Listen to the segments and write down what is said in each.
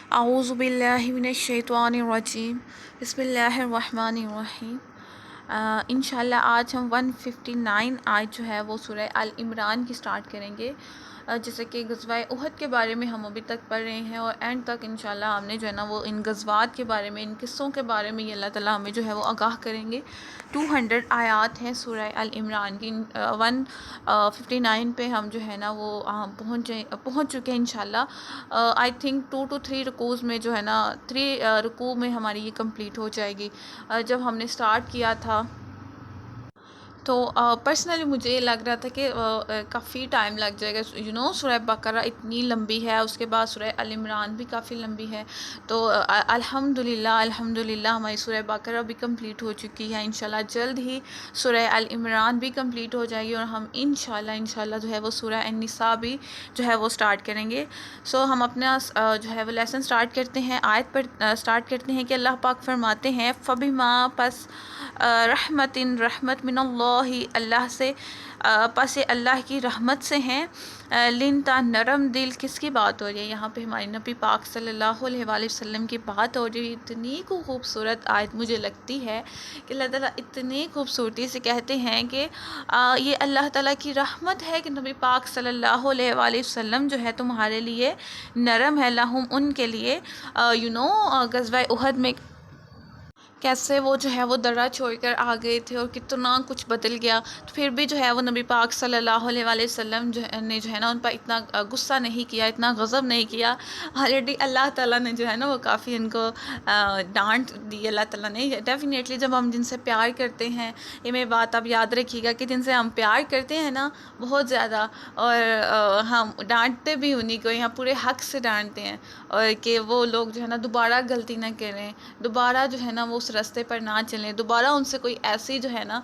اعوذ باللہ من الشیطان الرجیم، بسم اللہ الرحمن الرحیم۔ انشاءاللہ آج ہم 159 آیت جو ہے وہ سورہ آل عمران کی سٹارٹ کریں گے۔ جیسے کہ غزوہ احد کے بارے میں ہم ابھی تک پڑھ رہے ہیں، اور اینڈ تک انشاءاللہ ہم نے جو ہے نا وہ ان غزوات کے بارے میں، ان قصوں کے بارے میں یہ اللہ تعالیٰ ہمیں جو ہے وہ آگاہ کریں گے۔ 200 آیات ہیں سورہ آل عمران کی۔ 159 پہ ہم جو ہے نا وہ پہنچ چکے ہیں انشاءاللہ۔ آئی تھنک 2 to 3 رکوز میں جو ہے نا 3 رکوع میں ہماری یہ کمپلیٹ ہو جائے گی۔ جب ہم نے سٹارٹ کیا تھا تو پرسنلی مجھے یہ لگ رہا تھا کہ کافی ٹائم لگ جائے گا، سورہ بقرہ اتنی لمبی ہے، اس کے بعد سورہ آل عمران بھی کافی لمبی ہے، تو الحمدللہ ہماری سورہ بقرہ بھی کمپلیٹ ہو چکی ہے۔ انشاءاللہ جلد ہی سورہ آل عمران بھی کمپلیٹ ہو جائے گی، اور ہم انشاءاللہ جو ہے وہ سورہ النساء بھی جو ہے وہ سٹارٹ کریں گے۔ سو ہم اپنا جو ہے وہ لیسن سٹارٹ کرتے ہیں، آیت پر سٹارٹ کرتے ہیں کہ اللہ پاک فرماتے ہیں فَبِمَا پس رحمت من اللہ سے، پس اللہ کی رحمت سے ہیں، لنتا نرم دل۔ کس کی بات ہو رہی ہے یہاں پہ؟ ہمارے نبی پاک صلی اللہ علیہ وآلہ وسلم کی بات ہو رہی ہے۔ اتنی خوبصورت آیت مجھے لگتی ہے کہ اللہ تعالیٰ اتنی خوبصورتی سے کہتے ہیں کہ یہ اللہ تعالیٰ کی رحمت ہے کہ نبی پاک صلی اللہ علیہ وآلہ وسلم جو ہے تمہارے لیے نرم ہے، لہم ان کے لیے۔ غزوہ احد میں کیسے وہ جو ہے وہ درہ چھوڑ کر آ گئے تھے، اور کتنا کچھ بدل گیا، تو پھر بھی جو ہے وہ نبی پاک صلی اللہ علیہ وآلہ وسلم نے جو ہے نا ان پر اتنا غصہ نہیں کیا، اتنا غضب نہیں کیا۔ آلریڈی اللہ تعالیٰ نے جو ہے نا وہ کافی ان کو ڈانٹ دی۔ اللہ تعالیٰ نے ڈیفینیٹلی جب ہم جن سے پیار کرتے ہیں، یہ میری بات آپ یاد رکھیے گا کہ جن سے ہم پیار کرتے ہیں نا بہت زیادہ، اور ہم ڈانٹتے بھی انہیں کو، یہاں پورے حق سے ڈانٹتے ہیں، اور کہ وہ لوگ جو ہے نا دوبارہ غلطی نہ کریں، دوبارہ جو ہے نا وہ اس راستے پر نہ چلیں، دوبارہ ان سے کوئی ایسی جو ہے نا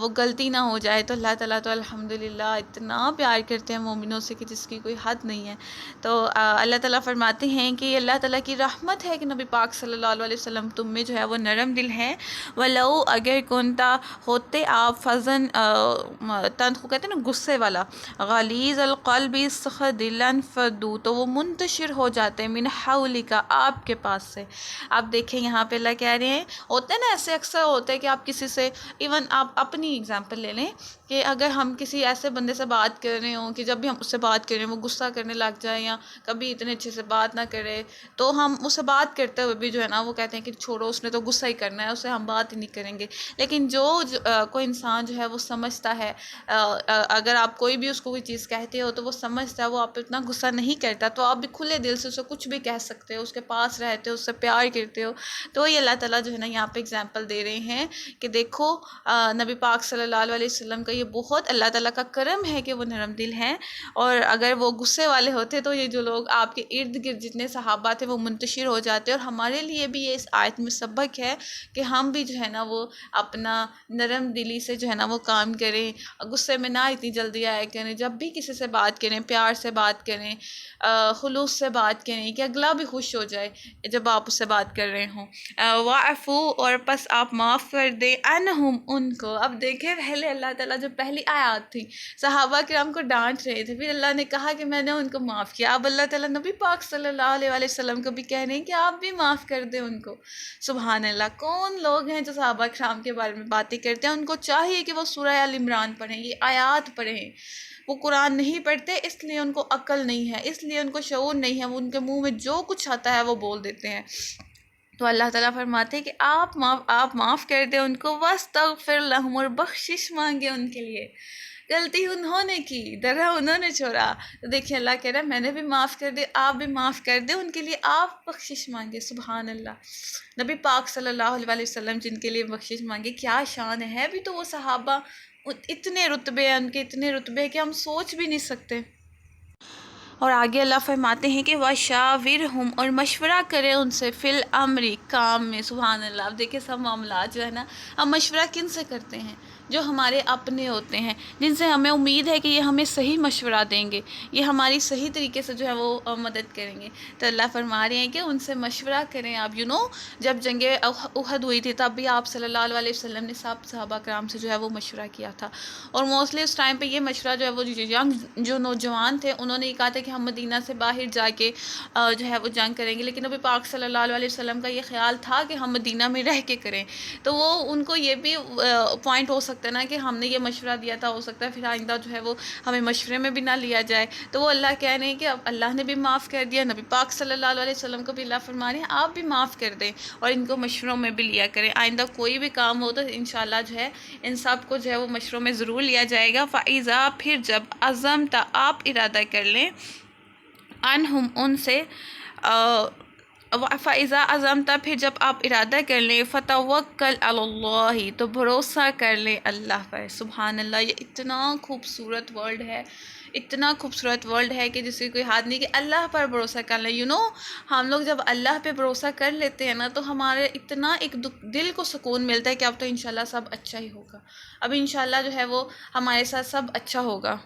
وہ غلطی نہ ہو جائے۔ تو اللہ تعالیٰ تو الحمدللہ اتنا پیار کرتے ہیں مومنوں سے کہ جس کی کوئی حد نہیں ہے۔ تو اللہ تعالیٰ فرماتے ہیں کہ یہ اللہ تعالیٰ کی رحمت ہے کہ نبی پاک صلی اللہ علیہ وسلم تم میں جو ہے وہ نرم دل ہیں۔ وَلَوْ اگر کنتا ہوتے آپ فضن تند کو کہتے ہیں نا غصے والا، غلیظ القلب سخت دلن فدو تو وہ منتشر ہو جاتے ہیں، من حولک آپ کے پاس سے۔ آپ دیکھیں یہاں پہ اللہ کہہ رہے ہیں، ہوتے ہیں نا ایسے اکثر ہوتا ہے کہ آپ کسی سے، ایون آپ اپنی اگزامپل لے لیں کہ اگر ہم کسی ایسے بندے سے بات کر رہے ہوں کہ جب بھی ہم اس سے بات کریں وہ غصہ کرنے لگ جائے، یا کبھی اتنے اچھے سے بات نہ کرے، تو ہم اس سے بات کرتے ہوئے بھی جو ہے نا وہ کہتے ہیں کہ چھوڑو، اس نے تو غصہ ہی کرنا ہے، اس سے ہم بات ہی نہیں کریں گے۔ لیکن جو کوئی انسان جو ہے وہ سمجھتا ہے، اگر آپ کوئی بھی اس کو کوئی چیز کہتے ہو تو وہ سمجھتا ہے، وہ آپ پہ اتنا غصہ نہیں کرتا، تو آپ بھی کھلے دل سے اسے کچھ بھی کہہ سکتے ہو، اس کے پاس رہتے ہو، اس سے پیار کرتے ہو۔ تو یہ اللہ تعالیٰ جو ہے نا یہاں پہ اگزامپل دے رہے ہیں کہ دیکھو نبی پاک صلی اللہ علیہ وسلم کا یہ بہت اللہ تعالیٰ کا کرم ہے کہ وہ نرم دل ہیں، اور اگر وہ غصے والے ہوتے تو یہ جو لوگ آپ کے ارد گرد جتنے صحابہ تھے وہ منتشر ہو جاتے۔ اور ہمارے لیے بھی یہ اس آیت میں سبق ہے کہ ہم بھی جو ہے نا وہ اپنا نرم دلی سے جو ہے نا وہ کام کریں، غصے میں نہ اتنی جلدی آیا کریں، جب بھی کسی سے بات کریں پیار سے بات کریں، خلوص سے بات کریں کہ اگلا بھی خوش ہو جائے جب آپ اس سے بات کر رہے ہوں۔ وَاعْفُوا اور پس آپ معاف کر دیں، عنہم ان کو۔ اب دیکھیں پہلے اللہ تعالیٰ جو پہلی آیات تھی صحابہ کرام کو ڈانٹ رہے تھے، پھر اللہ نے کہا کہ میں نے ان کو معاف کیا۔ اب اللہ تعالیٰ نبی پاک صلی اللہ علیہ وآلہ وسلم کو بھی کہہ رہے ہیں کہ آپ بھی معاف کر دیں ان کو۔ سبحان اللہ! کون لوگ ہیں جو صحابہ کرام کے بارے میں باتیں کرتے ہیں؟ ان کو چاہیے کہ وہ سورہ آل عمران پڑھیں، یہ آیات پڑھیں۔ وہ قرآن نہیں پڑھتے، اس لیے ان کو عقل نہیں ہے، اس لیے ان کو شعور نہیں ہے، وہ ان کے منہ میں جو کچھ آتا ہے وہ بول دیتے ہیں۔ تو اللہ تعالیٰ فرماتے ہیں کہ آپ معاف کر دیں ان کو، وَاسْتَغْفِرْ لَهُمْ اور بخشش مانگے ان کے لیے۔ غلطی انہوں نے کی، درہ انہوں نے چھوڑا، تو دیکھیں اللہ کہہ رہا ہے میں نے بھی معاف کر دے، آپ بھی معاف کر دیں ان کے لیے، آپ بخشش مانگے۔ سبحان اللہ! نبی پاک صلی اللہ علیہ وسلم جن کے لیے بخشش مانگے، کیا شان ہے! بھی تو وہ صحابہ اتنے رتبے ہیں، ان کے اتنے رتبے ہیں کہ ہم سوچ بھی نہیں سکتے۔ اور آگے اللہ فرماتے ہیں کہ وَشَاوِرْهُمْ اور مشورہ کرے ان سے، فی الامر کام میں۔ سبحان اللہ! اب دیکھیں سب معاملات جو ہے نا ہم مشورہ کن سے کرتے ہیں؟ جو ہمارے اپنے ہوتے ہیں، جن سے ہمیں امید ہے کہ یہ ہمیں صحیح مشورہ دیں گے، یہ ہماری صحیح طریقے سے جو ہے وہ مدد کریں گے. تو اللہ فرما رہے ہیں کہ ان سے مشورہ کریں آپ. جب جنگ احد ہوئی تھی تب بھی آپ صلی اللہ علیہ وسلم نے سب صحابہ کرام سے جو ہے وہ مشورہ کیا تھا، اور موسٹلی اس ٹائم پہ یہ مشورہ جو ہے وہ جو نوجوان تھے انہوں نے یہ کہا تھا کہ ہم مدینہ سے باہر جا کے جو ہے وہ جنگ کریں گے، لیکن نبی پاک صلی اللہ علیہ وسلم کا یہ خیال تھا کہ ہم مدینہ میں رہ کے کریں. تو وہ ان کو یہ بھی پوائنٹ ہو سکتا ہے نا کہ ہم نے یہ مشورہ دیا تھا، ہو سکتا ہے پھر آئندہ جو ہے وہ ہمیں مشورے میں بھی نہ لیا جائے. تو وہ اللہ کہہ رہے ہیں کہ اب اللہ نے بھی معاف کر دیا، نبی پاک صلی اللہ علیہ وسلم کو بھی اللہ فرما رہے ہیں آپ بھی معاف کر دیں اور ان کو مشوروں میں بھی لیا کریں. آئندہ کوئی بھی کام ہو تو انشاءاللہ جو ہے ان سب کو جو ہے وہ مشوروں میں ضرور لیا جائے گا. فَإِذَا پھر جب عزمت آپ ارادہ کر لیں عنہم ان سے، فَإِذَا عَزَمْتَ پھر جب آپ ارادہ کر لیں، فَتَوَكَّلْ عَلَى اللَّهِ تو بھروسہ کر لیں اللہ پر. سبحان اللہ، یہ اتنا خوبصورت ورڈ ہے، اتنا خوبصورت ورڈ ہے کہ جسے کوئی ہاتھ نہیں، کہ اللہ پر بھروسہ کر لیں. ہم لوگ جب اللہ پہ بھروسہ کر لیتے ہیں نا تو ہمارے اتنا ایک دل کو سکون ملتا ہے کہ اب تو انشاءاللہ سب اچھا ہی ہوگا، اب انشاءاللہ جو ہے وہ ہمارے ساتھ سب اچھا ہوگا.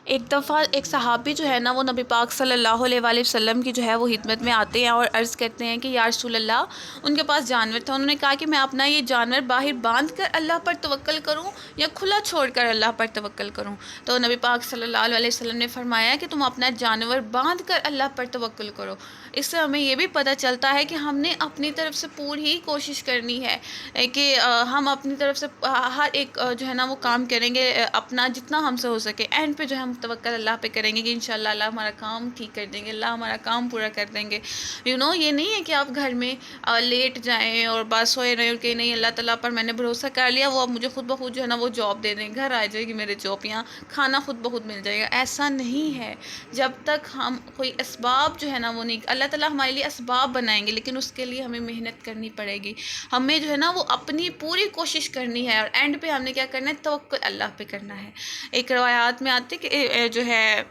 ایک دفعہ ایک صحابی جو ہے نا وہ نبی پاک صلی اللہ علیہ وآلہ وسلم کی جو ہے وہ خدمت میں آتے ہیں اور عرض کرتے ہیں کہ یا رسول اللہ، ان کے پاس جانور تھا، انہوں نے کہا کہ میں اپنا یہ جانور باہر باندھ کر اللہ پر توکل کروں یا کھلا چھوڑ کر اللہ پر توکل کروں. تو نبی پاک صلی اللہ علیہ وسلم نے فرمایا کہ تم اپنا جانور باندھ کر اللہ پر توکل کرو. اس سے ہمیں یہ بھی پتہ چلتا ہے کہ ہم نے اپنی طرف سے پوری کوشش کرنی ہے کہ ہم اپنی طرف سے ہر ایک جو ہے نا وہ کام کریں گے اپنا جتنا ہم سے ہو سکے. اینڈ پہ جو ہم توکل اللہ پہ کریں گے کہ انشاءاللہ اللہ ہمارا کام ٹھیک کر دیں گے، اللہ ہمارا کام پورا کر دیں گے. یہ نہیں ہے کہ آپ گھر میں لیٹ جائیں اور بس سوئے رہے کہ نہیں اللہ تعالیٰ پر میں نے بھروسہ کر لیا، وہ اب مجھے خود بخود جو ہے نا وہ جاب دے دیں، گھر آ جائے گی میرے جاب، یہاں کھانا خود بخود مل جائے گا. ایسا نہیں ہے. جب تک ہم کوئی اسباب جو ہے نا وہ نہیں، اللہ تعالیٰ ہمارے لیے اسباب بنائیں گے لیکن اس کے لیے ہمیں محنت کرنی پڑے گی، ہمیں جو ہے نا وہ اپنی پوری کوشش کرنی ہے، اور اینڈ پہ ہم نے کیا کرنا ہے، توکل اللہ پہ کرنا ہے. ایک روایات میں آتے کہ جو ہے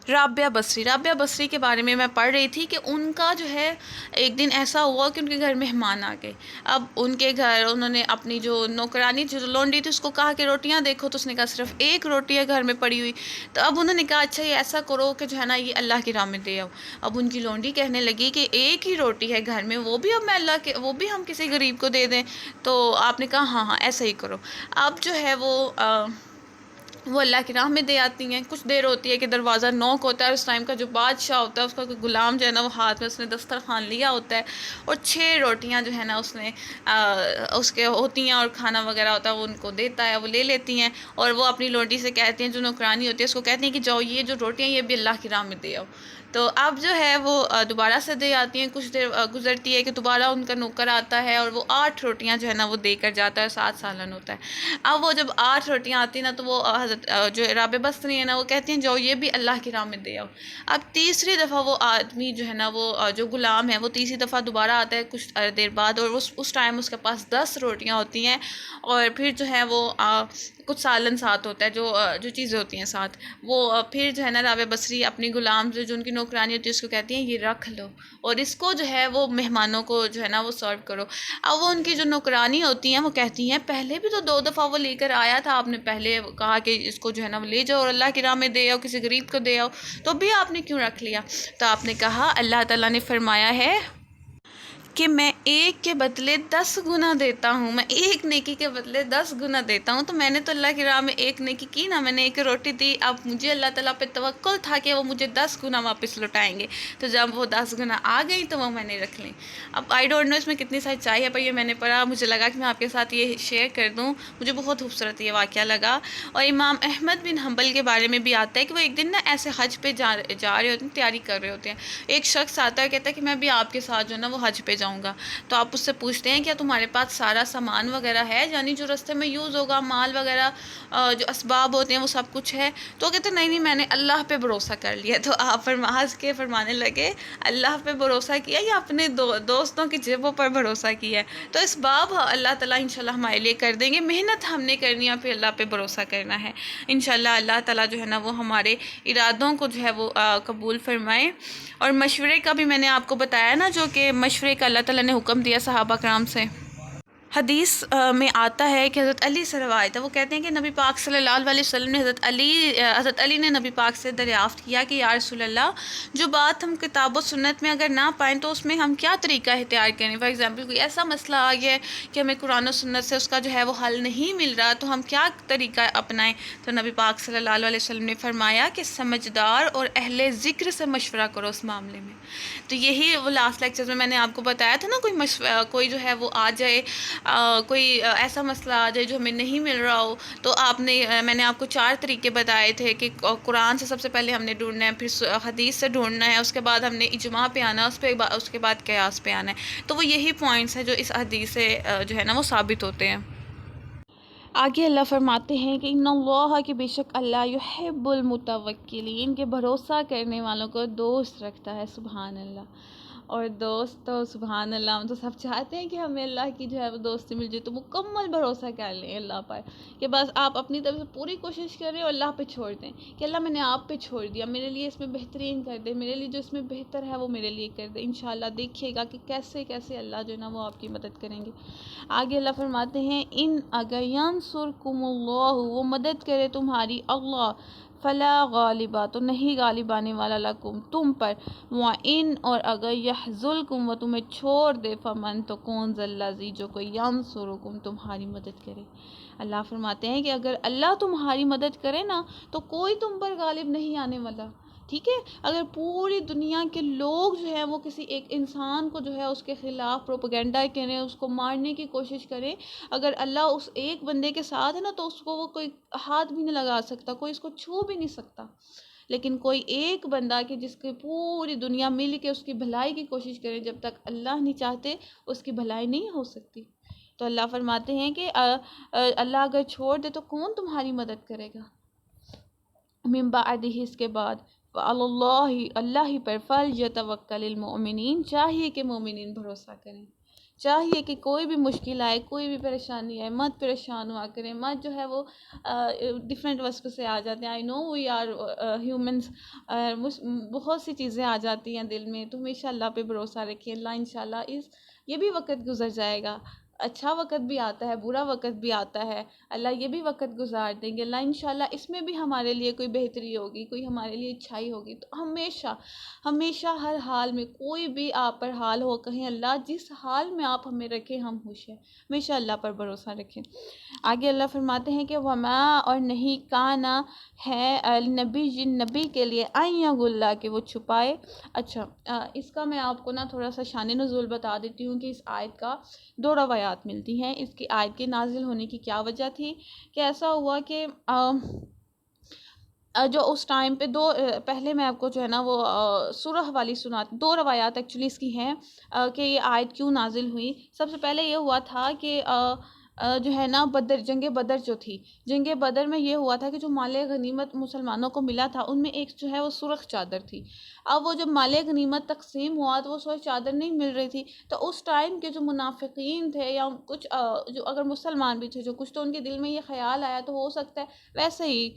رابعہ بصری کے بارے میں پڑھ رہی تھی کہ ان کا جو ہے ایک دن ایسا ہوا کہ ان کے گھر مہمان آ گئے. اب ان کے گھر انہوں نے اپنی جو نوکرانی جو لونڈی تھی اس کو کہا کہ روٹیاں دیکھو، تو اس نے کہا صرف ایک روٹی ہے گھر میں پڑی ہوئی. تو اب انہوں نے کہا اچھا یہ ایسا کرو کہ جو ہے نا یہ اللہ کی راہ میں دے آؤ. اب ان کی لونڈی کہنے لگی کہ ایک ہی روٹی ہے گھر میں، وہ بھی اب میں وہ بھی ہم کسی غریب کو دے دیں. تو آپ نے کہا ہاں ایسا ہی کرو. اب جو ہے وہ اللہ کی راہ میں دے آتی ہیں. کچھ دیر ہوتی ہے کہ دروازہ نوک ہوتا ہے، اس ٹائم کا جو بادشاہ ہوتا ہے اس کا کوئی غلام جو ہے نا وہ ہاتھ میں اس نے دسترخوان لیا ہوتا ہے اور 6 روٹیاں جو ہے نا اس نے اس کے ہوتی ہیں اور کھانا وغیرہ ہوتا ہے وہ ان کو دیتا ہے، وہ لے لیتی ہیں اور وہ اپنی لونڈی سے کہتی ہیں جو نوکرانی ہوتی ہے اس کو کہتی ہیں کہ جاؤ یہ جو روٹیاں یہ بھی اللہ کی راہ میں دے آؤ. تو اب جو ہے وہ دوبارہ سے دے آتی ہیں. کچھ دیر گزرتی ہے کہ دوبارہ ان کا نوکر آتا ہے اور وہ 8 روٹیاں جو ہے نا وہ دے کر جاتا ہے، 7 سالن ہوتا ہے. اب وہ جب 8 روٹیاں آتی ہیں نا تو وہ حضرت جو رابعہ بصری ہے نا وہ کہتی ہیں جاؤ یہ بھی اللہ کی راہ میں دے آؤ. اب تیسری دفعہ وہ آدمی جو ہے نا وہ جو غلام ہے وہ تیسری دفعہ دوبارہ آتا ہے کچھ دیر بعد، اور اس ٹائم اس کے پاس 10 روٹیاں ہوتی ہیں اور پھر جو ہے وہ کچھ سالن ساتھ ہوتا ہے، جو چیزیں ہوتی ہیں ساتھ. وہ پھر جو ہے نا رابعہ بصری اپنی غلام جو ان کی نوکرانی ہوتی ہے اس کو کہتی ہیں یہ رکھ لو اور اس کو جو ہے وہ مہمانوں کو جو ہے نا وہ سرو کرو. اب وہ ان کی جو نوکرانی ہوتی ہیں وہ کہتی ہیں پہلے بھی تو 2 دفعہ وہ لے کر آیا تھا، آپ نے پہلے کہا کہ اس کو جو ہے نا وہ لے جاؤ اور اللہ کی راہ میں دے آؤ، کسی غریب کو دے آؤ، تو بھی آپ نے کیوں رکھ لیا؟ تو آپ نے کہا اللہ تعالیٰ نے فرمایا ہے کہ میں ایک کے بدلے 10 گنا دیتا ہوں، میں ایک نیکی کے بدلے 10 گنا دیتا ہوں. تو میں نے تو اللہ کی راہ میں ایک نیکی کی نا، میں نے ایک روٹی دی، اب مجھے اللہ تعالیٰ پہ توکل تھا کہ وہ مجھے 10 گنا واپس لوٹائیں گے. تو جب وہ 10 گنا آ گئی تو وہ میں نے رکھ لیں. اب آئی ڈونٹ نو اس میں کتنی سچائی ہے، پر یہ میں نے پڑھا، مجھے لگا کہ میں آپ کے ساتھ یہ شیئر کر دوں، مجھے بہت خوبصورت یہ واقعہ لگا. اور امام احمد بن حنبل کے بارے میں بھی آتا ہے کہ وہ ایک دن نا ایسے حج پہ جا رہے ہوتے ہیں، تیاری کر رہے ہوتے ہیں. ایک شخص آتا ہے کہتا ہے کہ میں بھی آپ کے ساتھ جو ہے نا وہ حج پہ جاؤں گا. تو آپ اس سے پوچھتے ہیں کیا تمہارے پاس سارا سامان وغیرہ ہے، یعنی جو راستے میں یوز ہوگا، مال وغیرہ جو اسباب ہوتے ہیں وہ سب کچھ ہے؟ تو کہتے ہیں نہیں میں نے اللہ پہ بھروسہ کر لیا. تو آپ ہنس کے فرمانے لگے اللہ پہ بھروسہ کیا یا اپنے دوستوں کی جیبوں پر بھروسہ کیا ہے؟ تو اسباب اللہ تعالیٰ انشاءاللہ ہمارے لیے کر دیں گے، محنت ہم نے کرنی ہے، پھر اللہ پہ بھروسہ کرنا ہے. انشاءاللہ اللہ تعالیٰ جو ہے نا وہ ہمارے ارادوں کو جو ہے وہ قبول فرمائے. اور مشورے کا بھی میں نے آپ کو بتایا نا، جو کہ مشورے کا اللہ تعالیٰ نے حکم دیا صحابہ کرام سے. حدیث میں آتا ہے کہ حضرت علی سے روایت ہے، وہ کہتے ہیں کہ نبی پاک صلی اللہ علیہ وسلم نے حضرت علی نے نبی پاک سے دریافت کیا کہ یا رسول اللہ، جو بات ہم کتاب و سنت میں اگر نہ پائیں تو اس میں ہم کیا طریقہ اختیار کریں؟ فار ایگزامپل کوئی ایسا مسئلہ آ گیا ہے کہ ہمیں قرآن و سنت سے اس کا جو ہے وہ حل نہیں مل رہا، تو ہم کیا طریقہ اپنائیں؟ تو نبی پاک صلی اللہ علیہ وسلم نے فرمایا کہ سمجھدار اور اہل ذکر سے مشورہ کرو اس معاملے میں۔ تو یہی وہ لاسٹ لیکچر میں نے آپ کو بتایا تھا نا، کوئی جو ہے وہ آ جائے، کوئی ایسا مسئلہ آ جائے جو ہمیں نہیں مل رہا ہو، تو میں نے آپ کو 4 طریقے بتائے تھے کہ قرآن سے سب سے پہلے ہم نے ڈھونڈنا ہے، پھر حدیث سے ڈھونڈنا ہے، اس کے بعد ہم نے اجماع پہ آنا ہے، اس کے بعد قیاس پہ آنا ہے۔ تو وہ یہی پوائنٹس ہیں جو اس حدیث سے جو ہے نا وہ ثابت ہوتے ہیں۔ آگے اللہ فرماتے ہیں کہ ان اللہ، کہ بے شک اللہ یحب المتوکلین، کے بھروسہ کرنے والوں کو دوست رکھتا ہے۔ سبحان اللہ۔ اور دوست تو سبحان اللہ، ہم تو سب چاہتے ہیں کہ ہمیں اللہ کی جو ہے وہ دوستی مل جائے، تو مکمل بھروسہ کر لیں اللہ پر، کہ بس آپ اپنی طرف سے پوری کوشش کریں اور اللہ پہ چھوڑ دیں کہ اللہ میں نے آپ پہ چھوڑ دیا، میرے لیے اس میں بہترین کر دے، میرے لیے جو اس میں بہتر ہے وہ میرے لیے کر دے۔ انشاءاللہ دیکھیے گا کہ کیسے کیسے اللہ جو ہے نا وہ آپ کی مدد کریں گے۔ آگے اللہ فرماتے ہیں ان اگر ینصرکم اللہ، وہ مدد کرے تمہاری اللہ، فلا غالبہ، تو نہیں غالب آنے والا، لکم تم پر، وَإِنْ، اور اگر یحزلکم، وہ تمہیں چھوڑ دے، فمن، تو کون ذا الذی، جو کوئی ینصرکم، تمہاری مدد کرے۔ اللہ فرماتے ہیں کہ اگر اللہ تمہاری مدد کرے نا تو کوئی تم پر غالب نہیں آنے والا، ٹھیک ہے؟ اگر پوری دنیا کے لوگ جو ہیں وہ کسی ایک انسان کو جو ہے اس کے خلاف پروپیگنڈا کریں، اس کو مارنے کی کوشش کریں، اگر اللہ اس ایک بندے کے ساتھ ہے نا تو اس کو وہ کوئی ہاتھ بھی نہیں لگا سکتا، کوئی اس کو چھو بھی نہیں سکتا۔ لیکن کوئی ایک بندہ کہ جس کی پوری دنیا مل کے اس کی بھلائی کی کوشش کرے، جب تک اللہ نہیں چاہتے اس کی بھلائی نہیں ہو سکتی۔ تو اللہ فرماتے ہیں کہ اللہ اگر چھوڑ دے تو کون تمہاری مدد کرے گا؟ من بعدہ، اس کے بعد، فعلی اللہ، اللہ ہی پر، فلیتوکل المؤمنین، چاہیے کہ مومنین بھروسہ کریں، چاہیے کہ کوئی بھی مشکل آئے، کوئی بھی پریشانی آئے، مت پریشان ہوا کریں، مت جو ہے وہ ڈفرینٹ وسوسے آ جاتے ہیں، آئی نو وی آر ہیومنس، بہت سی چیزیں آ جاتی ہیں دل میں، تو ہمیشہ اللہ پہ بھروسہ رکھیں، اللہ انشاءاللہ یہ بھی وقت گزر جائے گا، اچھا وقت بھی آتا ہے، برا وقت بھی آتا ہے، اللہ یہ بھی وقت گزار دیں گے، اللہ انشاءاللہ اس میں بھی ہمارے لیے کوئی بہتری ہوگی، کوئی ہمارے لیے اچھائی ہوگی۔ تو ہمیشہ ہمیشہ ہر حال میں، کوئی بھی آپ پر حال ہو، کہیں اللہ جس حال میں آپ ہمیں رکھیں ہم خوش ہیں، ہمیشہ اللہ پر بھروسہ رکھیں۔ آگے اللہ فرماتے ہیں کہ وما، اور نہیں، کانا ہے النبی، جن نبی کے لیے، ان یغل، کہ وہ چھپائے۔ اچھا، اس کا میں آپ کو نا تھوڑا سا شان نزول بتا دیتی ہوں کہ اس آیت کا 2 روایات ملتی ہیں، اس کی آیت کے نازل ہونے کی کیا وجہ تھی، کہ ایسا ہوا کہ جو اس ٹائم پہ پہلے میں آپ کو جو ہے نا وہ سورہ والی 2 روایات ایکچولی اس کی ہیں کہ یہ آیت کیوں نازل ہوئی۔ سب سے پہلے یہ ہوا تھا کہ جو ہے نا جنگ بدر جو تھی، جنگ بدر میں یہ ہوا تھا کہ جو مال غنیمت مسلمانوں کو ملا تھا ان میں ایک جو ہے وہ سرخ چادر تھی۔ اب وہ جب مال غنیمت تقسیم ہوا تو وہ سرخ چادر نہیں مل رہی تھی، تو اس ٹائم کے جو منافقین تھے یا کچھ جو اگر مسلمان بھی تھے جو کچھ، تو ان کے دل میں یہ خیال آیا، تو ہو سکتا ہے ویسے ہی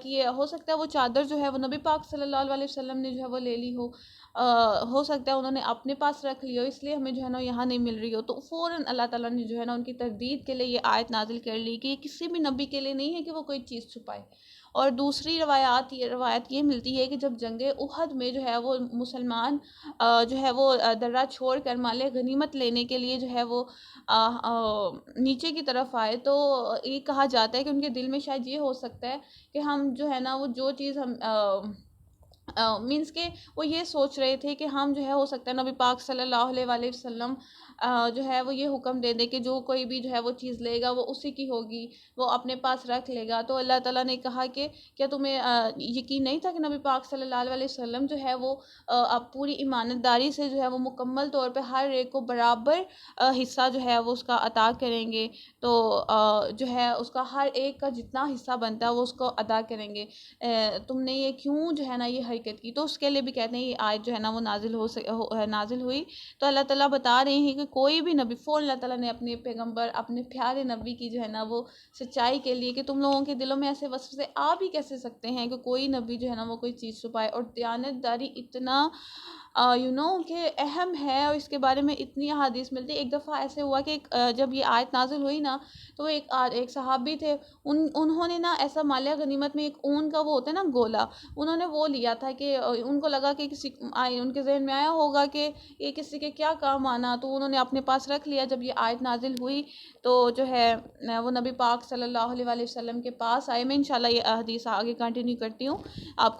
کہ یہ ہو سکتا ہے وہ چادر جو ہے وہ نبی پاک صلی اللہ علیہ وسلم نے جو ہے وہ لے لی ہو سکتا ہے انہوں نے اپنے پاس رکھ لی ہو، اس لیے ہمیں جو ہے نا یہاں نہیں مل رہی ہو، تو فوراً اللہ تعالیٰ نے جو ہے نا ان کی تردید کے لیے یہ آیت نازل کر لی کہ یہ کسی بھی نبی کے لیے نہیں ہے کہ وہ کوئی چیز چھپائے۔ اور دوسری روایت یہ ملتی ہے کہ جب جنگ احد میں جو ہے وہ مسلمان جو ہے وہ درہ چھوڑ کر مال غنیمت لینے کے لیے جو ہے وہ نیچے کی طرف آئے، تو یہ کہا جاتا ہے کہ ان کے دل میں شاید یہ ہو سکتا ہے کہ ہم جو ہے نا وہ جو چیز ہم مینس کہ وہ یہ سوچ رہے تھے کہ ہم جو ہے ہو سکتا ہے نبی پاک صلی اللہ علیہ وسلم جو ہے وہ یہ حکم دے دے کہ جو کوئی بھی جو ہے وہ چیز لے گا وہ اسی کی ہوگی، وہ اپنے پاس رکھ لے گا۔ تو اللہ تعالیٰ نے کہا کہ کیا تمہیں یقین نہیں تھا کہ نبی پاک صلی اللہ علیہ وسلم جو ہے وہ اب پوری ایمانت داری سے جو ہے وہ مکمل طور پہ ہر ایک کو برابر حصہ جو ہے وہ اس کا عطا کریں گے، تو جو ہے اس کا ہر ایک کا جتنا حصہ بنتا ہے وہ اس کو ادا کریں گے، تم نے یہ کیوں جو ہے نا یہ حرکت حرکت کی. تو اس کے لیے بھی کہتے ہیں یہ آیت جو ہے نا وہ نازل ہوئی. تو اللہ تعالیٰ بتا رہے ہیں کہ کوئی بھی نبی فون اللہ تعالیٰ نے اپنے پیغمبر اپنے پیارے نبی کی جو ہے نا وہ سچائی کے لیے کہ تم لوگوں کے دلوں میں ایسے وسوسے آ بھی کیسے سکتے ہیں کہ کوئی نبی جو ہے نا وہ کوئی چیز چھپائے. اور دیانت داری اتنا کہ اہم ہے اور اس کے بارے میں اتنی احادیث ملتی. ایک دفعہ ایسے ہوا کہ جب یہ آیت نازل ہوئی نا تو ایک صحابی تھے, انہوں نے نا ایسا مالیہ غنیمت میں ایک اون کا وہ ہوتا ہے نا گولا, انہوں نے وہ لیا تھا کہ ان کو لگا کہ ان کے ذہن میں آیا ہوگا کہ یہ کسی کے کیا کام آنا, تو انہوں نے اپنے پاس رکھ لیا. جب یہ آیت نازل ہوئی تو جو ہے وہ نبی پاک صلی اللہ علیہ وسلم کے پاس آئے. میں انشاءاللہ یہ حدیث آگے کنٹینیو کرتی ہوں, آپ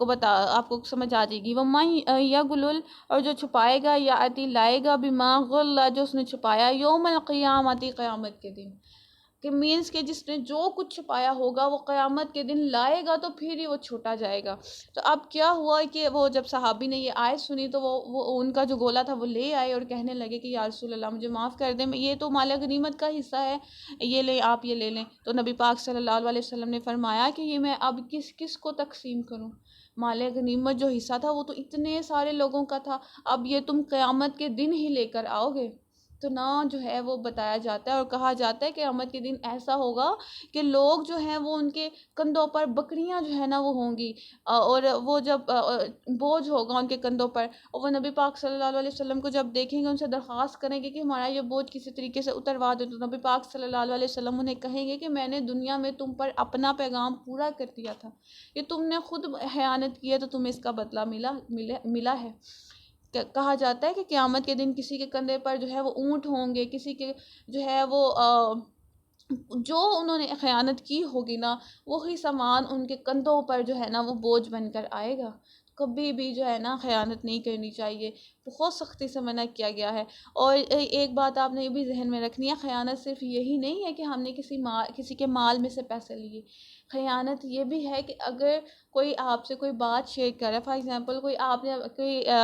کو سمجھ آ جائے گی. وَمَن یغلل, اور جو چھپائے گا, یا آتی لائے گا, بما غل, جو اس نے چھپایا, یوم القیامت, قیامت کے دن, کہ مینس کہ جس نے جو کچھ چھپایا ہوگا وہ قیامت کے دن لائے گا تو پھر ہی وہ چھوٹا جائے گا. تو اب کیا ہوا کہ وہ جب صحابی نے یہ آیت سنی تو وہ ان کا جو گولا تھا وہ لے آئے اور کہنے لگے کہ یا رسول اللہ مجھے معاف کر دیں, یہ تو مال غنیمت کا حصہ ہے, یہ لیں آپ, یہ لے لیں. تو نبی پاک صلی اللہ علیہ وسلم نے فرمایا کہ یہ میں اب کس کو تقسیم کروں, مال غنیمت جو حصہ تھا وہ تو اتنے سارے لوگوں کا تھا, اب یہ تم قیامت کے دن ہی لے کر آؤ گے. تو نہ جو ہے وہ بتایا جاتا ہے اور کہا جاتا ہے کہ قیامت کے دن ایسا ہوگا کہ لوگ جو ہیں وہ ان کے کندھوں پر بکریاں جو ہے نا وہ ہوں گی, اور وہ جب بوجھ ہوگا ان کے کندھوں پر, اور وہ نبی پاک صلی اللہ علیہ وسلم کو جب دیکھیں گے ان سے درخواست کریں گے کہ ہمارا یہ بوجھ کسی طریقے سے اتروا دے, تو نبی پاک صلی اللہ علیہ وسلم انہیں کہیں گے کہ میں نے دنیا میں تم پر اپنا پیغام پورا کر دیا تھا, یہ تم نے خود خیانت کی ہے تو تمہیں اس کا بدلہ ملا ہے. کہا جاتا ہے کہ قیامت کے دن کسی کے کندھے پر جو ہے وہ اونٹ ہوں گے, کسی کے جو ہے وہ جو انہوں نے خیانت کی ہوگی نا وہی سامان ان کے کندھوں پر جو ہے نا وہ بوجھ بن کر آئے گا. کبھی بھی جو ہے نا خیانت نہیں کرنی چاہیے, بہت سختی سے منع کیا گیا ہے. اور ایک بات آپ نے یہ بھی ذہن میں رکھنی ہے, خیانت صرف یہی نہیں ہے کہ ہم نے کسی کے مال میں سے پیسے لیے. خیانت یہ بھی ہے کہ اگر کوئی آپ سے کوئی بات شیئر کر رہا ہے, فار ایگزامپل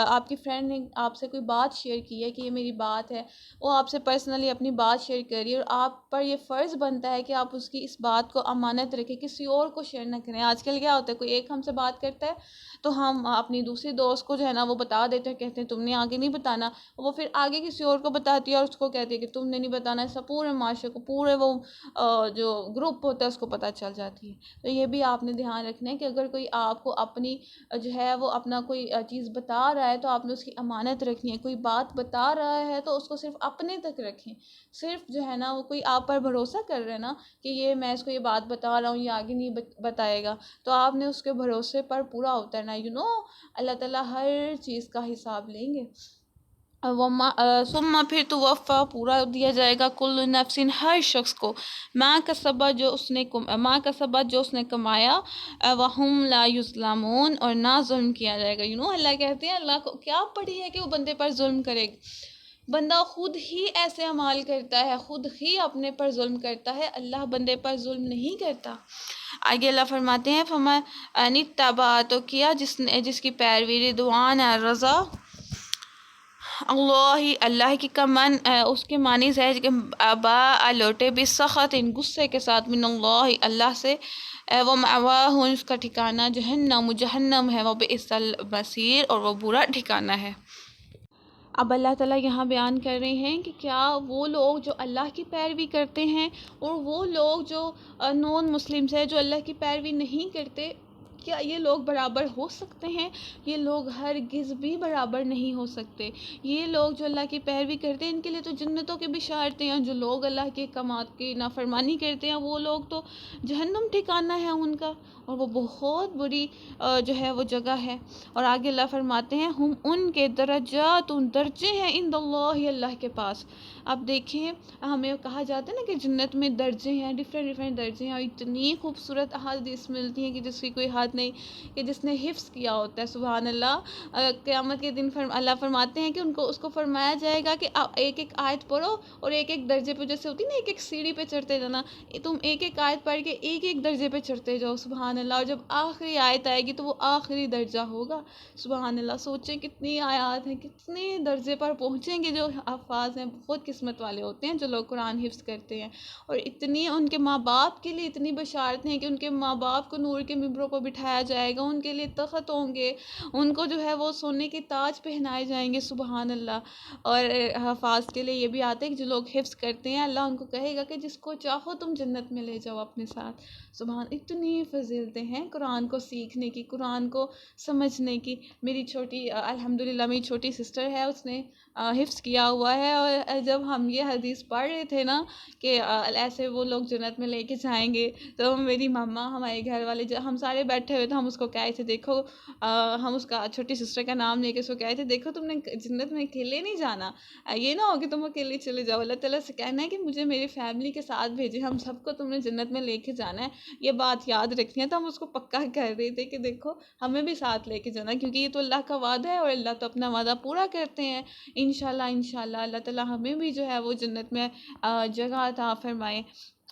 آپ کی فرینڈ نے آپ سے کوئی بات شیئر کی ہے کہ یہ میری بات ہے, وہ آپ سے پرسنلی اپنی بات شیئر کر رہی ہے, اور آپ پر یہ فرض بنتا ہے کہ آپ اس کی اس بات کو امانت رکھیں, کسی اور کو شیئر نہ کریں. آج کل کیا ہوتا ہے, کوئی ایک ہم سے بات کرتا ہے تو ہم اپنی دوسری دوست کو جو ہے نا وہ بتا دیتے ہیں, کہتے ہیں تم نے آگے نہیں بتانا, وہ پھر آگے کسی اور کو بتاتی ہے اور اس کو کہتی ہے کہ تم نے نہیں بتانا. ایسا پورے معاشرے کو, پورے وہ جو گروپ ہوتا ہے اس کو پتہ چل جاتی ہے. تو یہ بھی آپ نے دھیان رکھنا ہے کہ اگر کوئی آپ کو اپنی جو ہے وہ اپنا کوئی چیز بتا رہا ہے تو آپ نے اس کی امانت رکھنی ہے. کوئی بات بتا رہا ہے تو اس کو صرف اپنے تک رکھیں, صرف جو ہے نا وہ کوئی آپ پر بھروسہ کر رہے نا کہ یہ میں اس کو یہ بات بتا رہا ہوں, یہ آگے نہیں بتائے گا, تو آپ نے اس کے بھروسے پر پورا اترنا. اللہ تعالیٰ ہر چیز کا حساب لیں گے. ثم پھر توفیٰ پورا دیا جائے گا, کل نفس ہر شخص کو, ما کسبت جو اس نے کمایا, وہم لا یظلمون اور نہ ظلم کیا جائے گا. اللہ کہتے ہیں اللہ کو کیا پڑی ہے کہ وہ بندے پر ظلم کرے گا, بندہ خود ہی ایسے اعمال کرتا ہے, خود ہی اپنے پر ظلم کرتا ہے, اللہ بندے پر ظلم نہیں کرتا. آگے اللہ فرماتے ہیں فمن اتبع, تو کیا جس کی پیروی رضوان رضا اللہ کی کمن, اس کے معنی ہے کہ با لوٹے بسخط غصے کے ساتھ, من اللہ سے, وہ مأواہ اس کا ٹھکانہ جہنم ہے, وہ بئس المصیر اور وہ برا ٹھکانہ ہے. اب اللہ تعالیٰ یہاں بیان کر رہے ہیں کہ کیا وہ لوگ جو اللہ کی پیروی کرتے ہیں اور وہ لوگ جو نان مسلمس ہیں جو اللہ کی پیروی نہیں کرتے, کیا یہ لوگ برابر ہو سکتے ہیں؟ یہ لوگ ہرگز بھی برابر نہیں ہو سکتے. یہ لوگ جو اللہ کی پیروی کرتے ہیں ان کے لیے تو جنتوں کی بشارتیں ہیں, جو لوگ اللہ کے احکامات کی نافرمانی کرتے ہیں وہ لوگ تو جہنم ٹھکانہ ہے ان کا, اور وہ بہت بری جو ہے وہ جگہ ہے. اور آگے اللہ فرماتے ہیں ہم ان کے درجات درجے ہیں عند اللہ اللہ کے پاس. اب دیکھیں ہمیں کہا جاتا ہے نا کہ جنت میں درجے ہیں, ڈفرینٹ درجے ہیں, اور اتنی خوبصورت احادیث ملتی ہیں کہ جس کی کوئی حد نہیں, کہ جس نے حفظ کیا ہوتا ہے. سبحان اللہ. قیامت کے دن اللہ فرماتے ہیں کہ اس کو فرمایا جائے گا کہ ایک ایک آیت پڑھو اور ایک ایک درجے پہ, جیسے ہوتی ہے نا ایک ایک سیڑھی پہ چڑھتے جانا, تم ایک ایک آیت پڑھ کے ایک ایک درجے پہ چڑھتے جاؤ. سبحان اللہ. اور جب آخری آیت آئے گی تو وہ آخری درجہ ہوگا. سبحان اللہ. سوچیں کتنی آیات ہیں, کتنے درجے پر پہنچیں گے جو حفاظ ہیں. بہت قسمت والے ہوتے ہیں جو لوگ قرآن حفظ کرتے ہیں. اور اتنی ان کے ماں باپ کے لیے اتنی بشارتیں ہیں کہ ان کے ماں باپ کو نور کے ممبروں پر بٹھایا بٹھایا جائے گا، ان کے لیے تخت ہوں گے، ان کو جو ہے وہ سونے کے تاج پہنائے جائیں گے، سبحان اللہ۔ اور حفاظ کے لیے یہ بھی آتے ہیں کہ جو لوگ حفظ کرتے ہیں اللہ ان کو کہے گا کہ جس کو چاہو تم جنت میں لے جاؤ اپنے ساتھ، سبحان۔ اتنی فضیلتیں ہیں قرآن کو سیکھنے کی، قرآن کو سمجھنے کی۔ میری چھوٹی الحمدللہ میری چھوٹی سسٹر ہے، اس نے حفظ کیا ہوا ہے، اور جب ہم یہ حدیث پڑھ رہے تھے نا کہ ایسے وہ لوگ جنت میں لے کے جائیں گے، تو میری ماما، ہمارے گھر والے، ہم سارے بیٹھے ہوئے تھے، ہم اس کو کہے تھے دیکھو، ہم اس کا چھوٹی سسٹر کا نام لے کے اس کو کہے تھے دیکھو تم نے جنت میں اکیلے نہیں جانا، یہ نہ ہو کہ تم اکیلے چلے جاؤ، اللہ تعالیٰ سے کہنا ہے کہ مجھے میری فیملی کے ساتھ بھیجے، ہم سب کو تم نے جنت میں لے کے جانا ہے، یہ بات یاد رکھنی ہے۔ تو ہم اس کو پکا کر رہے تھے کہ دیکھو ہمیں بھی ساتھ لے کے جانا، کیونکہ یہ تو اللہ کا وعدہ ہے اور اللہ تو اپنا وعدہ پورا کرتے ہیں، انشاءاللہ انشاءاللہ اللہ تعالیٰ ہمیں بھی جو ہے وہ جنت میں جگہ عطا فرمائے،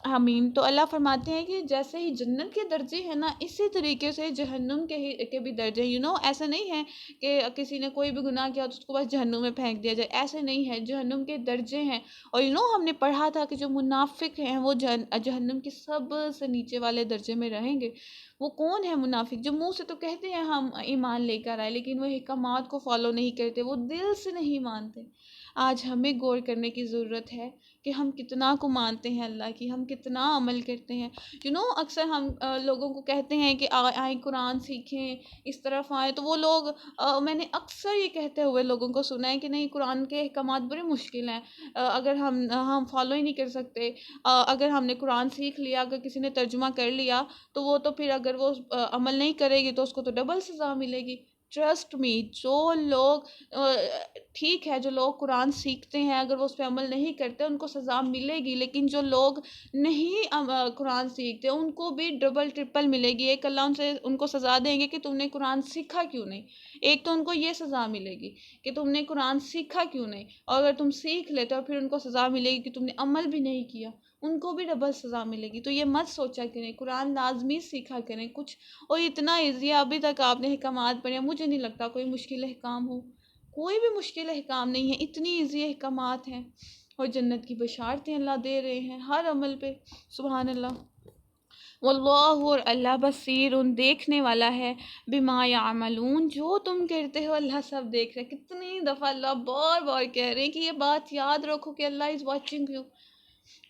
آمین۔ تو اللہ فرماتے ہیں کہ جیسے ہی جنت کے درجے ہیں نا، اسی طریقے سے جہنم کے بھی درجے ہیں، ایسا نہیں ہے کہ کسی نے کوئی بھی گناہ کیا تو اس کو بس جہنم میں پھینک دیا جائے، ایسے نہیں ہے، جہنم کے درجے ہیں۔ اور ہم نے پڑھا تھا کہ جو منافق ہیں وہ جہنم کے سب سے نیچے والے درجے میں رہیں گے۔ وہ کون ہے منافق؟ جو منہ سے تو کہتے ہیں ہم ایمان لے کر آئے، لیکن وہ احکامات کو فالو نہیں کرتے، وہ دل سے نہیں مانتے۔ آج ہمیں غور کرنے کی ضرورت ہے کہ ہم کتنا کو مانتے ہیں اللہ کی، ہم کتنا عمل کرتے ہیں۔ اکثر ہم لوگوں کو کہتے ہیں کہ آئیں قرآن سیکھیں، اس طرف آئیں، تو وہ لوگ میں نے اکثر یہ کہتے ہوئے لوگوں کو سنا ہے کہ نہیں، قرآن کے احکامات بڑے مشکل ہیں، اگر ہم فالو ہی نہیں کر سکتے، اگر ہم نے قرآن سیکھ لیا، اگر کسی نے ترجمہ کر لیا تو وہ تو پھر اگر وہ عمل نہیں کرے گی تو اس کو تو ڈبل سزا ملے گی۔ ٹرسٹ می، جو لوگ ٹھیک ہے، جو لوگ قرآن سیکھتے ہیں اگر وہ اس پہ عمل نہیں کرتے ان کو سزا ملے گی، لیکن جو لوگ نہیں قرآن سیکھتے ان کو بھی ڈبل ٹرپل ملے گی۔ ایک اللہ ان کو سزا دیں گے کہ تم نے قرآن سیکھا کیوں نہیں، ایک تو ان کو یہ سزا ملے گی کہ تم نے قرآن سیکھا کیوں نہیں، اور اگر تم سیکھ لیتے اور پھر ان کو سزا ملے گی کہ تم نے عمل بھی نہیں کیا، ان کو بھی ڈبل سزا ملے گی۔ تو یہ مت سوچا کریں، قرآن لازمی سیکھا کریں کچھ، اور اتنا ایزی ہے، ابھی تک آپ نے احکامات پڑھے، مجھے نہیں لگتا کوئی مشکل احکام ہو، کوئی بھی مشکل احکام نہیں ہے، اتنی ایزی احکامات ہیں، اور جنت کی بشارتیں اللہ دے رہے ہیں ہر عمل پہ، سبحان اللہ۔ واللہ، اور اللہ بصیر، دیکھنے والا ہے، بما یعملون، جو تم کرتے ہو اللہ سب دیکھ رہے۔ کتنی دفعہ اللہ بار بار کہہ رہے ہیں کہ یہ بات یاد رکھو کہ اللہ از واچنگ یو،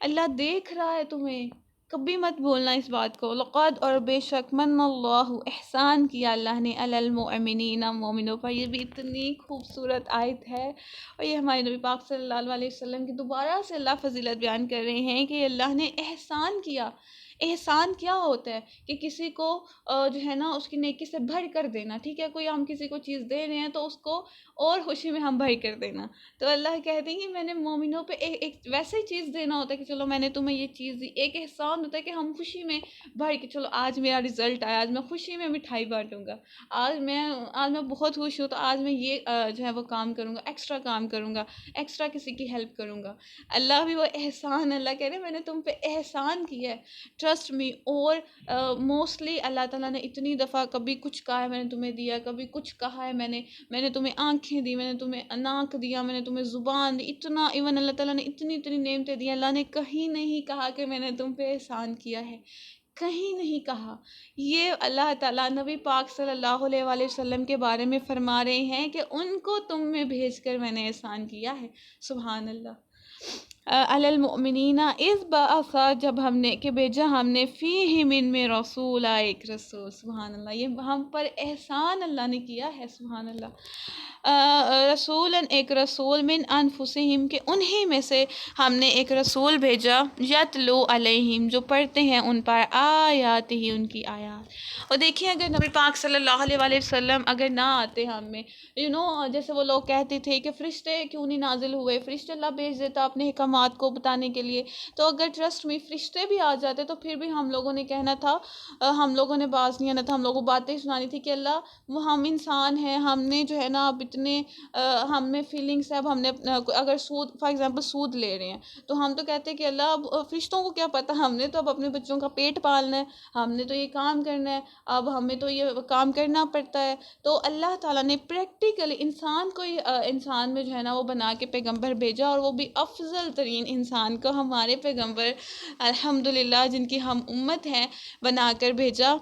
اللہ دیکھ رہا ہے تمہیں، کبھی مت بھولنا اس بات کو۔ لقد، اور بے شک، من اللہ، احسان کیا اللہ نے، علی المؤمنین، مومنوں پر۔ یہ بھی اتنی خوبصورت آیت ہے، اور یہ ہمارے نبی پاک صلی اللہ علیہ وسلم کی دوبارہ سے اللہ فضیلت بیان کر رہے ہیں کہ اللہ نے احسان کیا۔ احسان کیا ہوتا ہے؟ کہ کسی کو جو ہے نا اس کی نیکی سے بڑھ کر دینا، ٹھیک ہے، کوئی ہم کسی کو چیز دے رہے ہیں تو اس کو اور خوشی میں ہم بڑھ کر دینا۔ تو اللہ کہتے ہیں کہ میں نے مومنوں پہ ایک ویسے ہی چیز دینا ہوتا ہے کہ چلو میں نے تمہیں یہ چیز دی، ایک احسان ہوتا ہے کہ ہم خوشی میں بڑھ کے، چلو آج میرا رزلٹ آیا، آج میں خوشی میں مٹھائی بانٹوں گا، آج میں بہت خوش ہوں تو آج میں یہ جو ہے وہ کام کروں گا، ایکسٹرا کام کروں گا، ایکسٹرا کسی کی ہیلپ کروں گا۔ اللہ بھی وہ احسان، اللہ کہہ رہے ہیں میں نے تم پہ احسان کیا ہے، ٹرسٹ می۔ اور موسٹلی اللہ تعالیٰ نے اتنی دفعہ کبھی کچھ کہا ہے میں نے تمہیں دیا، کبھی کچھ کہا ہے میں نے تمہیں آنکھیں دی، میں نے تمہیں ناک دیا، میں نے تمہیں زبان دی، اتنا ایون اللہ تعالیٰ نے اتنی نعمتیں دی، اللہ نے کہیں نہیں کہا کہ میں نے تم پہ احسان کیا ہے، کہیں نہیں کہا۔ یہ اللہ تعالیٰ نبی پاک صلی اللہ علیہ وآلہ وسلم کے بارے میں فرما رہے ہیں کہ ان کو تم میں بھیج کر میں نے احسان کیا ہے، سبحان اللہ۔ علی المؤمنین اذ بعث، جب ہم نے کہ بھیجا ہم نے، فیہم ان میں رسول، ایک رسول، سبحان اللہ، یہ ہم پر احسان اللہ نے کیا ہے، سبحان اللہ۔ رسول، ایک رسول، من انفسہم، کہ انہی میں سے ہم نے ایک رسول بھیجا، یتلو علیہم، جو پڑھتے ہیں ان پر، آیات ہی، ان کی آیات۔ اور دیکھیں اگر نبی پاک صلی اللہ علیہ وآلہ وسلم اگر نہ آتے ہم میں، جیسے وہ لوگ کہتے تھے کہ فرشتے کیوں نہیں نازل ہوئے، فرشتے اللہ بھیج دیتا اپنے احکامات کو بتانے کے لیے، تو اگر ٹرسٹ میں فرشتے بھی آ جاتے تو پھر بھی ہم لوگوں نے کہنا تھا، ہم لوگوں نے باز نہیں آنا تھا، ہم لوگوں کو باتیں سنانی تھی کہ اللہ وہ ہم انسان ہیں، ہم نے جو ہے نا اب اتنے ہم میں فیلنگس ہے، اب ہم نے اگر سود فار ایگزامپل سود لے رہے ہیں تو ہم تو کہتے ہیں کہ اللہ اب فرشتوں کو کیا پتہ، ہم نے تو اب اپنے بچوں کا پیٹ پالنا ہے، ہم نے تو یہ کام کرنا ہے، اب ہمیں تو یہ کام کرنا پڑتا ہے۔ تو اللہ تعالیٰ نے پریکٹیکلی انسان کو انسان میں جو ہے نا وہ بنا کے پیغمبر بھیجا، اور وہ بھی افضل ترین انسان کو، ہمارے پیغمبر الحمدللہ جن کی ہم امت ہیں، بنا کر بھیجا۔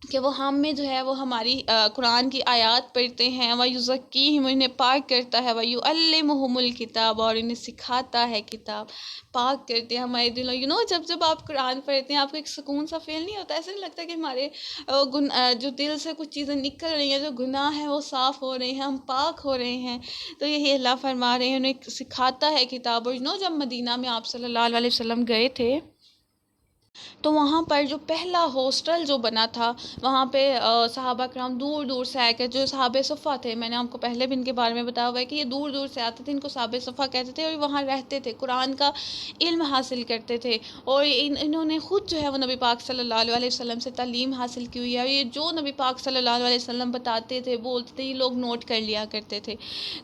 کہ وہ ہم میں جو ہے وہ ہماری قرآن کی آیات پڑھتے ہیں، وَيُزَكِّيهِمْ انہیں پاک کرتا ہے، وَيُعَلِّمُهُمُ الْكِتَابَ اور انہیں سکھاتا ہے کتاب، پاک کرتے ہیں ہمارے دلوں. جب آپ قرآن پڑھتے ہیں آپ کو ایک سکون سا فیل نہیں ہوتا؟ ایسا نہیں لگتا کہ ہمارے جو دل سے کچھ چیزیں نکل رہی ہیں، جو گناہ ہیں وہ صاف ہو رہے ہیں، ہم پاک ہو رہے ہیں؟ تو یہی اللہ فرما رہے ہیں انہیں سکھاتا ہے کتاب. اور جب مدینہ میں آپ صلی اللہ علیہ وسلم گئے تھے تو وہاں پر جو پہلا ہاسٹل جو بنا تھا، وہاں پہ صحابہ کرام دور دور سے آئے، کہ جو صحابہ صفہ تھے، میں نے آپ کو پہلے بھی ان کے بارے میں بتایا ہوا ہے کہ یہ دور دور سے آتے تھے، ان کو صحابہ صفہ کہتے تھے، اور وہاں رہتے تھے، قرآن کا علم حاصل کرتے تھے، اور انہوں نے خود جو ہے وہ نبی پاک صلی اللہ علیہ وسلم سے تعلیم حاصل کی ہوئی ہے، اور یہ جو نبی پاک صلی اللہ علیہ وسلم بتاتے تھے، بولتے تھے، یہ لوگ نوٹ کر لیا کرتے تھے.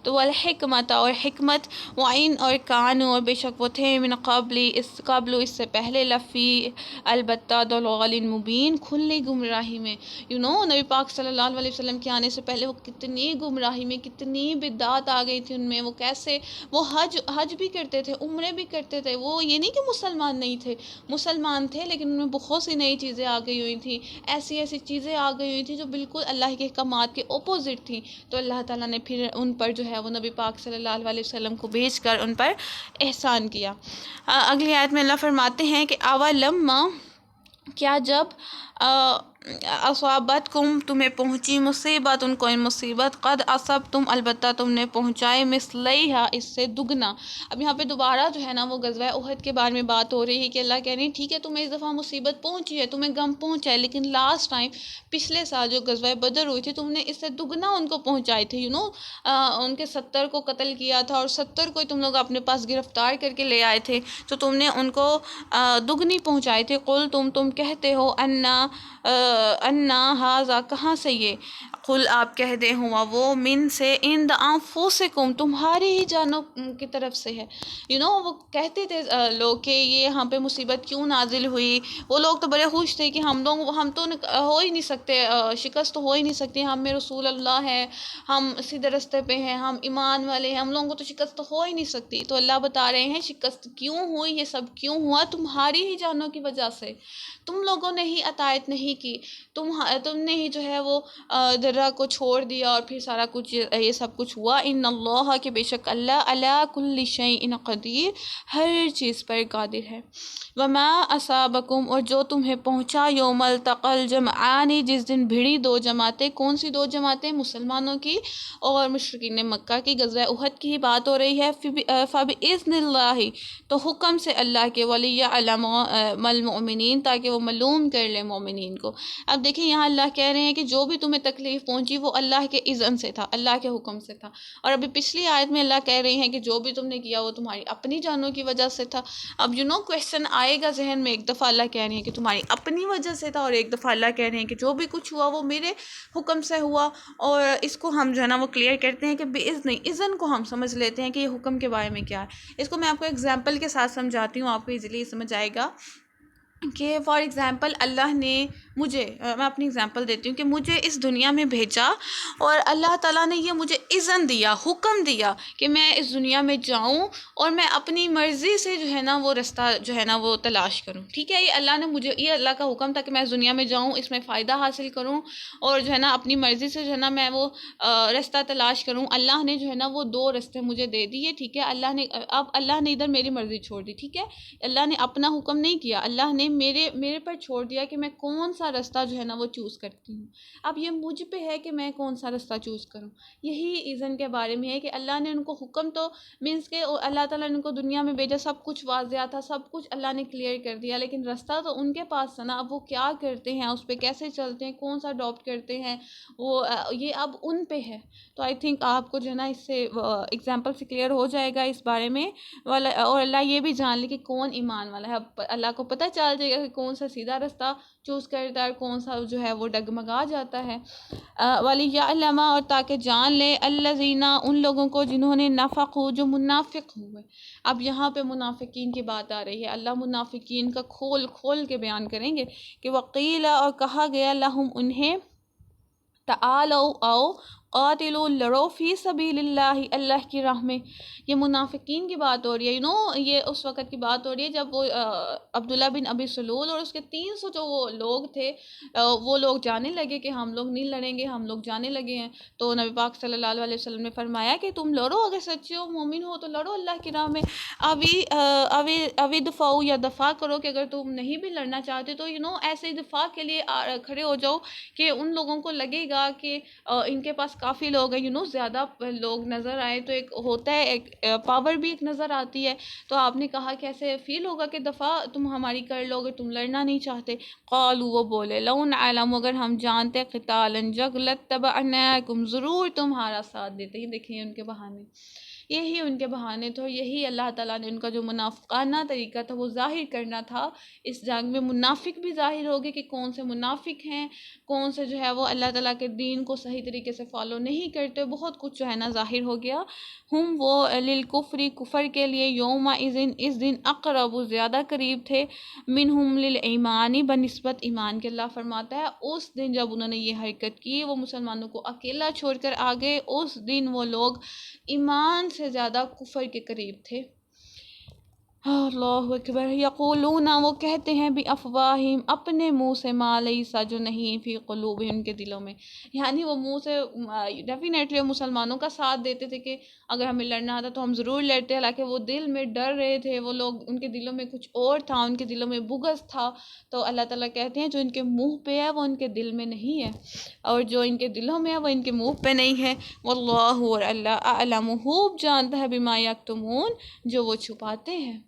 تو والحکمت اور حکمت، وعین اور کانو اور بے شک وہ تھے، من قبل اس سے پہلے، لفی البتہ ضلال مبین کھلی گمراہی میں. نبی پاک صلی اللہ علیہ وسلم کے آنے سے پہلے وہ کتنی گمراہی میں، کتنی بدعات آ گئی تھی ان میں. وہ کیسے وہ حج بھی کرتے تھے، عمرے بھی کرتے تھے، وہ یہ نہیں کہ مسلمان نہیں تھے، مسلمان تھے، لیکن ان میں بہت سی نئی چیزیں آ گئی ہوئی تھیں، ایسی ایسی چیزیں آ گئی ہوئی تھیں جو بالکل اللہ کے احکامات کے اپوزٹ تھیں. تو اللہ تعالیٰ نے پھر ان پر جو ہے وہ نبی پاک صلی اللہ علیہ وسلم کو بھیج کر ان پر احسان کیا. اگلی آیت میں اللہ فرماتے ہیں کہ اولما، کیا جب اصابتکم تمہیں پہنچی مصیبت، ان کو مصیبت، قد اصبتم البتہ تم نے پہنچائے، مثلیہا اس سے دگنا. اب یہاں پہ دوبارہ جو ہے نا وہ غزوہ احد کے بارے میں بات ہو رہی ہے کہ اللہ کہہ رہے ہیں ٹھیک ہے تمہیں اس دفعہ مصیبت پہنچی ہے، تمہیں غم پہنچا ہے، لیکن لاسٹ ٹائم پچھلے سال جو غزوہ بدر ہوئی تھی تم نے اس سے دگنا ان کو پہنچائے تھے. ان کے 70 کو قتل کیا تھا، اور 70 کو تم لوگ اپنے پاس گرفتار کر کے لے آئے تھے، تو تم نے ان کو دگنی پہنچائی تھی. قل تم کہتے ہو انا ہاذا، کہاں سے یہ؟ قل آپ کہہ دے ہوا وہ، من سے، عند انفسکم، تمہاری ہی جانوں کی طرف سے ہے. وہ کہتے تھے لوگ کہ یہ یہاں پہ مصیبت کیوں نازل ہوئی. وہ لوگ تو بڑے خوش تھے کہ ہم تو ہو ہی نہیں سکتے، شکست تو ہو ہی نہیں سکتی، ہم میں رسول اللہ ہے، ہم سیدھے رستے پہ ہیں، ہم ایمان والے ہیں، ہم لوگوں کو تو شکست تو ہو ہی نہیں سکتی. تو اللہ بتا رہے ہیں شکست کیوں ہوئی، یہ سب کیوں ہوا؟ تمہاری ہی جانوں کی وجہ سے. تم لوگوں نے ہی اطاعت نہیں کی، تم نے ہی جو ہے وہ درہ کو چھوڑ دیا، اور پھر سارا کچھ یہ سب کچھ ہوا. ان اللہ، کہ بے شک اللہ، علی کل شیء قدیر، ہر چیز پر قادر ہے. وما اصابکم، اور جو تمہیں پہنچا، یوم التقى الجمعان، جس دن بھڑی دو جماعتیں. کون سی دو جماعتیں؟ مسلمانوں کی اور مشرکین مکہ کی. غزوہ احد کی ہی بات ہو رہی ہے. فبإذن اللہ، تو حکم سے اللہ کے، ولیعلم المؤمنین، تاکہ وہ معلوم کر لے مومنین کو. اب دیکھیں یہاں اللہ کہہ رہے ہیں کہ جو بھی تمہیں تکلیف پہنچی وہ اللہ کے اذن سے تھا، اللہ کے حکم سے تھا. اور ابھی پچھلی آیت میں اللہ کہہ رہے ہیں کہ جو بھی تم نے کیا وہ تمہاری اپنی جانوں کی وجہ سے تھا. اب کویسچن آئے گا ذہن میں، ایک دفعہ اللہ کہہ رہے ہیں کہ تمہاری اپنی وجہ سے تھا، اور ایک دفعہ اللہ کہہ رہے ہیں کہ جو بھی کچھ ہوا وہ میرے حکم سے ہوا. اور اس کو ہم جو ہے نا وہ کلیئر کرتے ہیں کہ اذن کو ہم سمجھ لیتے ہیں کہ یہ حکم کے بارے میں کیا ہے. اس کو میں آپ کو ایگزامپل کے ساتھ سمجھاتی ہوں، آپ کو ایزیلی سمجھ آئے گا. کہ فار ایگزامپل اللہ نے مجھے، میں اپنی ایگزامپل دیتی ہوں کہ مجھے اس دنیا میں بھیجا، اور اللہ تعالیٰ نے یہ مجھے اذن دیا، حکم دیا کہ میں اس دنیا میں جاؤں، اور میں اپنی مرضی سے جو ہے نا وہ رستہ جو ہے نا وہ تلاش کروں. ٹھیک ہے، یہ اللہ نے مجھے، یہ اللہ کا حکم تھا کہ میں اس دنیا میں جاؤں، اس میں فائدہ حاصل کروں، اور جو ہے نا اپنی مرضی سے جو ہے نا میں وہ رستہ تلاش کروں. اللہ نے جو ہے نا وہ 2 رستے مجھے دے دیے. ٹھیک ہے، اب اللہ نے ادھر میری مرضی چھوڑ دی. ٹھیک ہے، اللہ نے اپنا حکم نہیں کیا، اللہ نے میرے پر چھوڑ دیا کہ میں کون سا رستہ جو ہے نا وہ چوز کرتی ہوں. اب یہ مجھ پہ ہے کہ میں کون سا رستہ چوز کروں. یہی اذن کے بارے میں ہے کہ اللہ نے ان کو حکم تو مینس کہ اللہ تعالیٰ نے ان کو دنیا میں بھیجا، سب کچھ واضح تھا، سب کچھ اللہ نے کلیئر کر دیا، لیکن رستہ تو ان کے پاس تھا نا. اب وہ کیا کرتے ہیں، اس پہ کیسے چلتے ہیں، کون سا اڈاپٹ کرتے ہیں، وہ یہ اب ان پہ ہے. تو آئی تھنک آپ کو جو ہے نا اس سے ایگزامپل سے کلیئر ہو جائے گا اس بارے میں. اور اللہ یہ بھی جان لے کہ کون ایمان والا ہے. اب اللہ کو پتہ چل جائے گا کہ کون سا سیدھا رستہ چوز کرتا ہے اور کون سا جو ہے وہ ڈگمگا جاتا ہے. وَلِيَعْلَمَ، اور تاکہ جان لے، الَّذِينَ، ان لوگوں کو جنہوں نے نفقوا، جو منافق ہوئے. اب یہاں پہ منافقین کی بات آ رہی ہے. اللہ منافقین کا کھول کے بیان کریں گے کہ وَقِيلَ، اور کہا گیا، لَهُمْ انہیں، تعالوا، آؤ، قاتلوا لڑو فی سبیل اللہ، اللہ کی راہ میں. یہ منافقین کی بات ہو رہی ہے، یہ اس وقت کی بات ہو رہی ہے جب وہ عبداللہ بن ابی سلول اور اس کے 300 جو وہ لوگ تھے، وہ لوگ جانے لگے کہ ہم لوگ نہیں لڑیں گے، ہم لوگ جانے لگے ہیں. تو نبی پاک صلی اللہ علیہ وسلم نے فرمایا کہ تم لڑو، اگر سچے ہو مومن ہو تو لڑو اللہ کی راہ میں. ابھی دفاع یا دفاع کرو کہ اگر تم نہیں بھی لڑنا چاہتے تو ایسے دفاع کے لیے کھڑے ہو جاؤ کہ ان لوگوں کو لگے گا کہ ان کے پاس کافی لوگ ہیں، زیادہ لوگ نظر آئے تو ایک ہوتا ہے، ایک پاور بھی ایک نظر آتی ہے. تو آپ نے کہا کہ ایسے فیل ہوگا کہ دفاع تم ہماری کر لو گے، تم لڑنا نہیں چاہتے. قالوا وہ بولے لو نعلم اگر ہم جانتے قتالا جنگ لاتبعناکم ضرور تمہارا ساتھ دیتے. ہی دیکھیں ان کے بہانے، یہی ان کے بہانے تھے. یہی اللہ تعالیٰ نے ان کا جو منافقانہ طریقہ تھا وہ ظاہر کرنا تھا. اس جنگ میں منافق بھی ظاہر ہو گئے کہ کون سے منافق ہیں، کون سے جو ہے وہ اللہ تعالیٰ کے دین کو صحیح طریقے سے فالو نہیں کرتے. بہت کچھ جو ہے نا ظاہر ہو گیا. ہم وہ للکفری کفر کے لیے یوم اذن اس دن اقرب زیادہ قریب تھے، منہم للایمانی بنسبت ایمان کے. اللہ فرماتا ہے اس دن جب انہوں نے یہ حرکت کی، وہ مسلمانوں کو اکیلا چھوڑ کر آگے، اس دن وہ لوگ ایمان سے زیادہ کفر کے قریب تھے. اللہ اکبر. یقولون وہ کہتے ہیں بھی افواہم اپنے منہ سے، ما لیس جو نہیں فی قلوبہم ان کے دلوں میں. یعنی وہ منہ سے ڈیفینیٹلی مسلمانوں کا ساتھ دیتے تھے کہ اگر ہمیں لڑنا آتا تو ہم ضرور لڑتے، حالانکہ وہ دل میں ڈر رہے تھے. وہ لوگ ان کے دلوں میں کچھ اور تھا، ان کے دلوں میں بغض تھا. تو اللہ تعالیٰ کہتے ہیں جو ان کے منہ پہ ہے وہ ان کے دل میں نہیں ہے، اور جو ان کے دلوں میں ہے وہ ان کے منہ پہ نہیں ہے. واللہ اور اللہ اعلم خوب جانتا ہے بما یکتمون جو وہ چھپاتے ہیں.